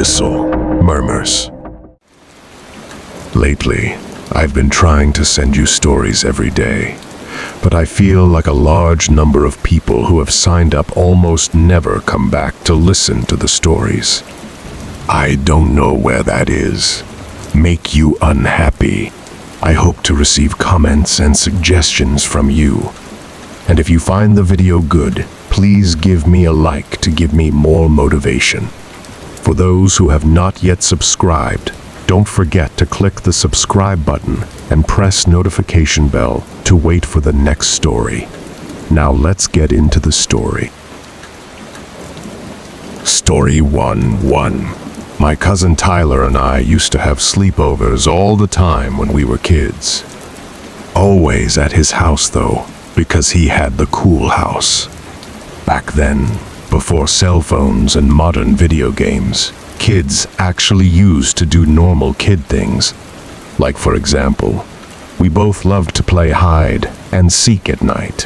Abyssal Murmurs. Lately, I've been trying to send you stories every day, but I feel like a large number of people who have signed up almost never come back to listen to the stories. I don't know where that is. Make you unhappy. I hope to receive comments and suggestions from you. And if you find the video good, please give me a like to give me more motivation. For those who have not yet subscribed, don't forget to click the subscribe button and press notification bell to wait for the next story. Now let's get into the story. Story 1-1. My cousin Tyler and I used to have sleepovers all the time when we were kids. Always at his house though, because he had the cool house. Back then, before cell phones and modern video games, kids actually used to do normal kid things. Like for example, we both loved to play hide and seek at night.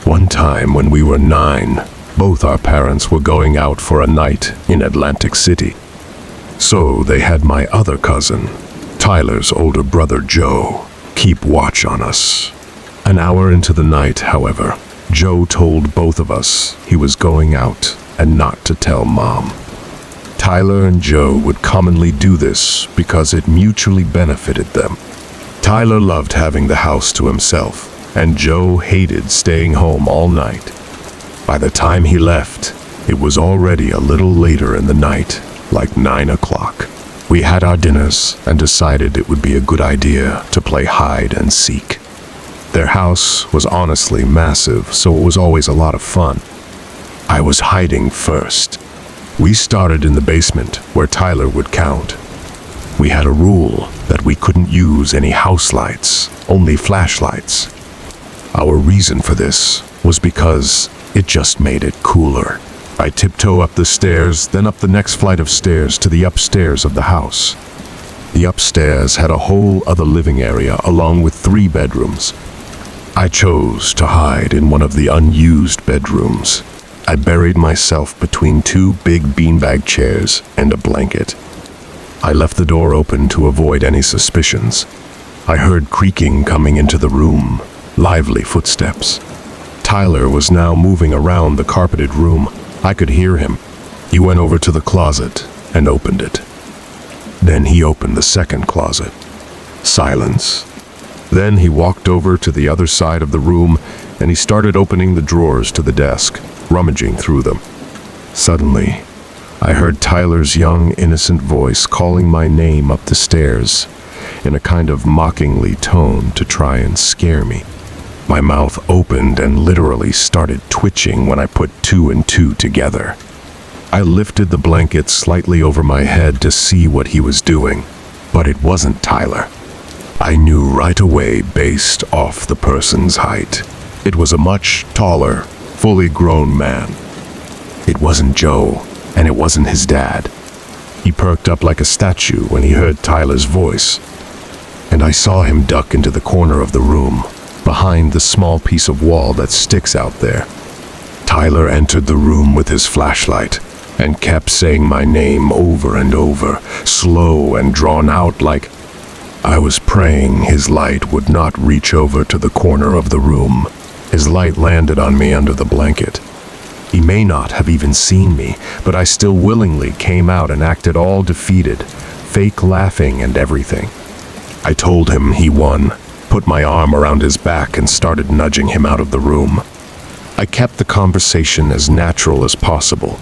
One time when we were 9, both our parents were going out for a night in Atlantic City. So they had my other cousin, Tyler's older brother Joe, keep watch on us. An hour into the night, however, Joe told both of us he was going out and not to tell Mom. Tyler and Joe would commonly do this because it mutually benefited them. Tyler loved having the house to himself, and Joe hated staying home all night. By the time he left, it was already a little later in the night, like 9 o'clock. We had our dinners and decided it would be a good idea to play hide and seek. Their house was honestly massive, so it was always a lot of fun. I was hiding first. We started in the basement, where Tyler would count. We had a rule that we couldn't use any house lights, only flashlights. Our reason for this was because it just made it cooler. I tiptoe up the stairs, then up the next flight of stairs to the upstairs of the house. The upstairs had a whole other living area along with 3 bedrooms. I chose to hide in one of the unused bedrooms. I buried myself between 2 big beanbag chairs and a blanket. I left the door open to avoid any suspicions. I heard creaking coming into the room, lively footsteps. Tyler was now moving around the carpeted room. I could hear him. He went over to the closet and opened it. Then he opened the second closet. Silence. Then he walked over to the other side of the room and he started opening the drawers to the desk, rummaging through them. Suddenly, I heard Tyler's young, innocent voice calling my name up the stairs in a kind of mockingly tone to try and scare me. My mouth opened and literally started twitching when I put 2 and 2 together. I lifted the blanket slightly over my head to see what he was doing, but it wasn't Tyler. I knew right away based off the person's height. It was a much taller, fully grown man. It wasn't Joe, and it wasn't his dad. He perked up like a statue when he heard Tyler's voice, and I saw him duck into the corner of the room, behind the small piece of wall that sticks out there. Tyler entered the room with his flashlight and kept saying my name over and over, slow and drawn out like I was praying his light would not reach over to the corner of the room. His light landed on me under the blanket. He may not have even seen me, but I still willingly came out and acted all defeated, fake laughing and everything. I told him he won, put my arm around his back and started nudging him out of the room. I kept the conversation as natural as possible,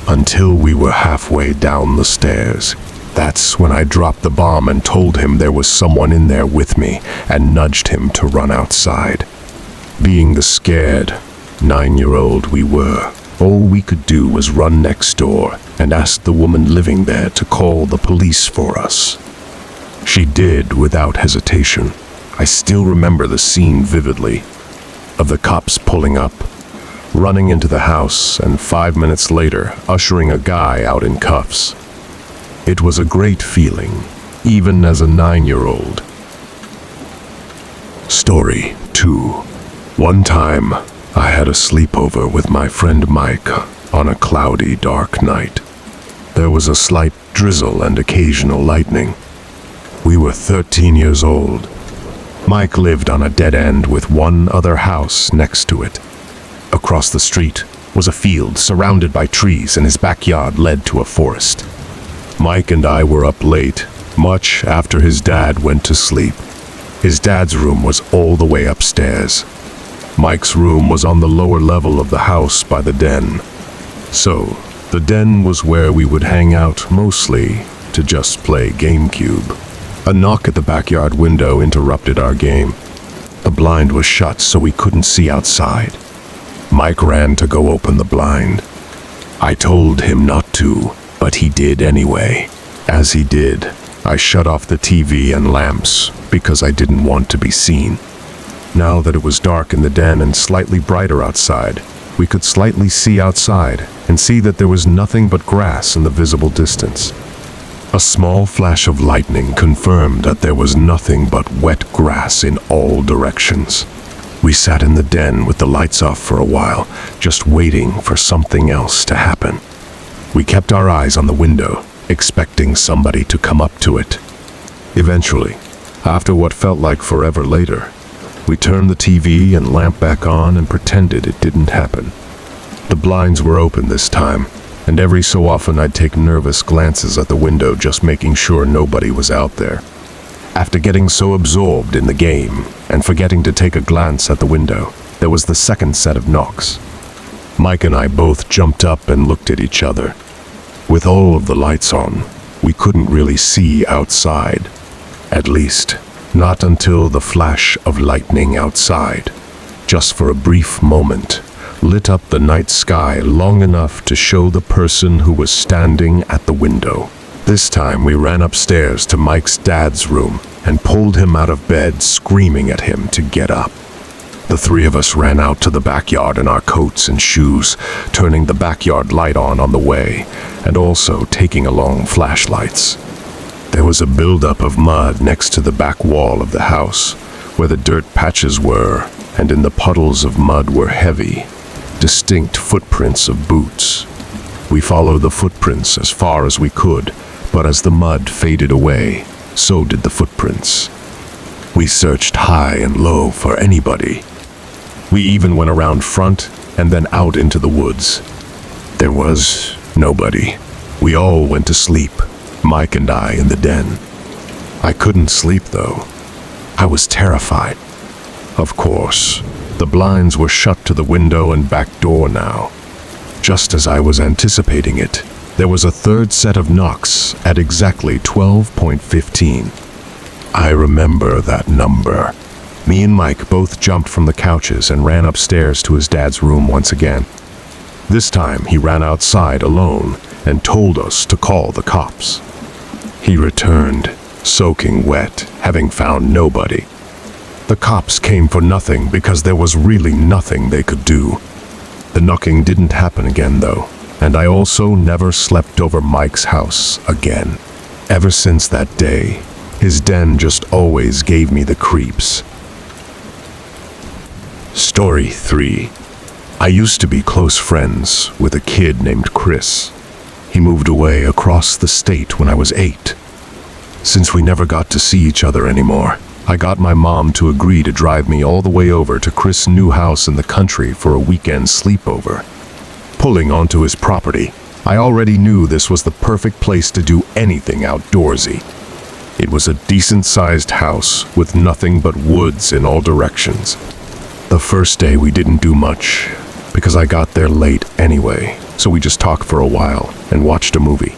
until we were halfway down the stairs. That's when I dropped the bomb and told him there was someone in there with me and nudged him to run outside. Being the scared 9-year-old we were, all we could do was run next door and ask the woman living there to call the police for us. She did without hesitation. I still remember the scene vividly, of the cops pulling up, running into the house, and 5 minutes later ushering a guy out in cuffs. It was a great feeling, even as a 9-year-old. Story 2. One time, I had a sleepover with my friend Mike on a cloudy, dark night. There was a slight drizzle and occasional lightning. We were 13 years old. Mike lived on a dead end with one other house next to it. Across the street was a field surrounded by trees, and his backyard led to a forest. Mike and I were up late, much after his dad went to sleep. His dad's room was all the way upstairs. Mike's room was on the lower level of the house by the den. So, the den was where we would hang out mostly to just play GameCube. A knock at the backyard window interrupted our game. The blind was shut, so we couldn't see outside. Mike ran to go open the blind. I told him not to, but he did anyway. As he did, I shut off the TV and lamps because I didn't want to be seen. Now that it was dark in the den and slightly brighter outside, we could slightly see outside and see that there was nothing but grass in the visible distance. A small flash of lightning confirmed that there was nothing but wet grass in all directions. We sat in the den with the lights off for a while, just waiting for something else to happen. We kept our eyes on the window, expecting somebody to come up to it. Eventually, after what felt like forever later, we turned the TV and lamp back on and pretended it didn't happen. The blinds were open this time, and every so often I'd take nervous glances at the window, just making sure nobody was out there. After getting so absorbed in the game and forgetting to take a glance at the window, there was the second set of knocks. Mike and I both jumped up and looked at each other. With all of the lights on, we couldn't really see outside. At least, not until the flash of lightning outside, just for a brief moment, lit up the night sky long enough to show the person who was standing at the window. This time we ran upstairs to Mike's dad's room and pulled him out of bed, screaming at him to get up. The three of us ran out to the backyard in our coats and shoes, turning the backyard light on the way, and also taking along flashlights. There was a buildup of mud next to the back wall of the house, where the dirt patches were, and in the puddles of mud were heavy, distinct footprints of boots. We followed the footprints as far as we could, but as the mud faded away, so did the footprints. We searched high and low for anybody. We even went around front and then out into the woods. There was nobody. We all went to sleep, Mike and I in the den. I couldn't sleep though. I was terrified. Of course, the blinds were shut to the window and back door now. Just as I was anticipating it, there was a third set of knocks at exactly 12:15. I remember that number. Me and Mike both jumped from the couches and ran upstairs to his dad's room once again. This time he ran outside alone and told us to call the cops. He returned, soaking wet, having found nobody. The cops came for nothing because there was really nothing they could do. The knocking didn't happen again though, and I also never slept over Mike's house again. Ever since that day, his den just always gave me the creeps. Story 3. I used to be close friends with a kid named Chris. He moved away across the state when I was 8. Since we never got to see each other anymore, I got my mom to agree to drive me all the way over to Chris' new house in the country for a weekend sleepover. Pulling onto his property, I already knew this was the perfect place to do anything outdoorsy. It was a decent-sized house with nothing but woods in all directions. The first day we didn't do much because I got there late anyway, so we just talked for a while and watched a movie.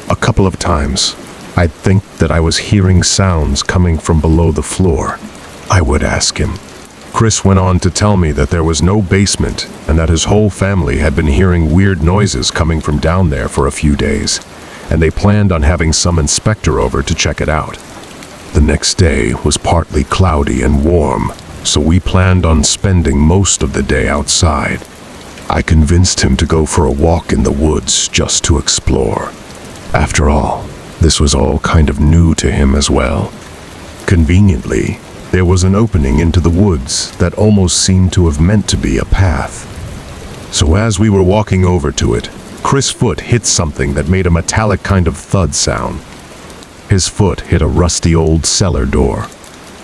A couple of times, I'd think that I was hearing sounds coming from below the floor. I would ask him. Chris went on to tell me that there was no basement and that his whole family had been hearing weird noises coming from down there for a few days, and they planned on having some inspector over to check it out. The next day was partly cloudy and warm, so we planned on spending most of the day outside. I convinced him to go for a walk in the woods just to explore. After all, this was all kind of new to him as well. Conveniently, there was an opening into the woods that almost seemed to have meant to be a path. So as we were walking over to it, Chris' foot hit something that made a metallic kind of thud sound. His foot hit a rusty old cellar door.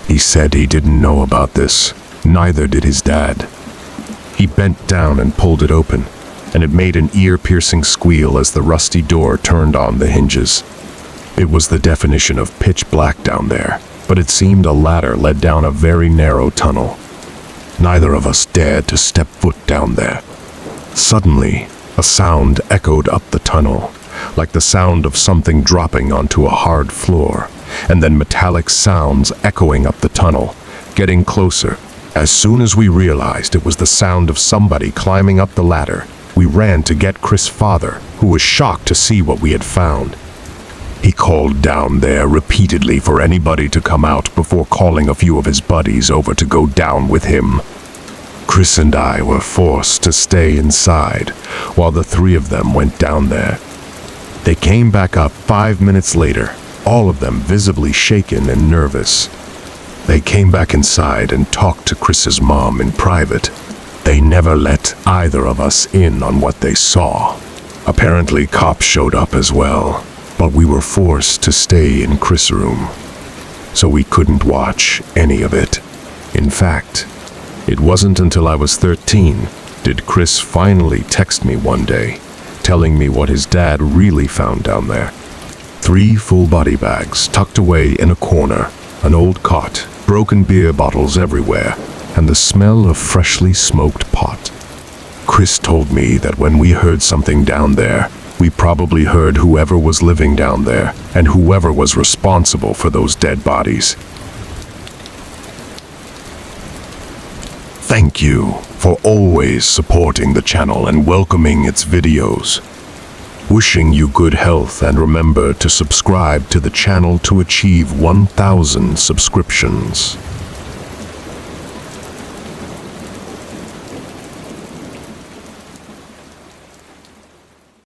He said he didn't know about this. Neither did his dad. He bent down and pulled it open, and it made an ear-piercing squeal as the rusty door turned on the hinges. It was the definition of pitch black down there, but it seemed a ladder led down a very narrow tunnel. Neither of us dared to step foot down there. Suddenly, a sound echoed up the tunnel, like the sound of something dropping onto a hard floor, and then metallic sounds echoing up the tunnel, getting closer. As soon as we realized it was the sound of somebody climbing up the ladder, we ran to get Chris' father, who was shocked to see what we had found. He called down there repeatedly for anybody to come out before calling a few of his buddies over to go down with him. Chris and I were forced to stay inside while the three of them went down there. They came back up 5 minutes later, all of them visibly shaken and nervous. They came back inside and talked to Chris's mom in private. They never let either of us in on what they saw. Apparently, cops showed up as well, but we were forced to stay in Chris' room, so we couldn't watch any of it. In fact, it wasn't until I was 13 did Chris finally text me one day, telling me what his dad really found down there. 3 full body bags tucked away in a corner, an old cot, broken beer bottles everywhere, and the smell of freshly smoked pot. Chris told me that when we heard something down there, we probably heard whoever was living down there and whoever was responsible for those dead bodies. Thank you for always supporting the channel and welcoming its videos. Wishing you good health, and remember to subscribe to the channel to achieve 1,000 subscriptions.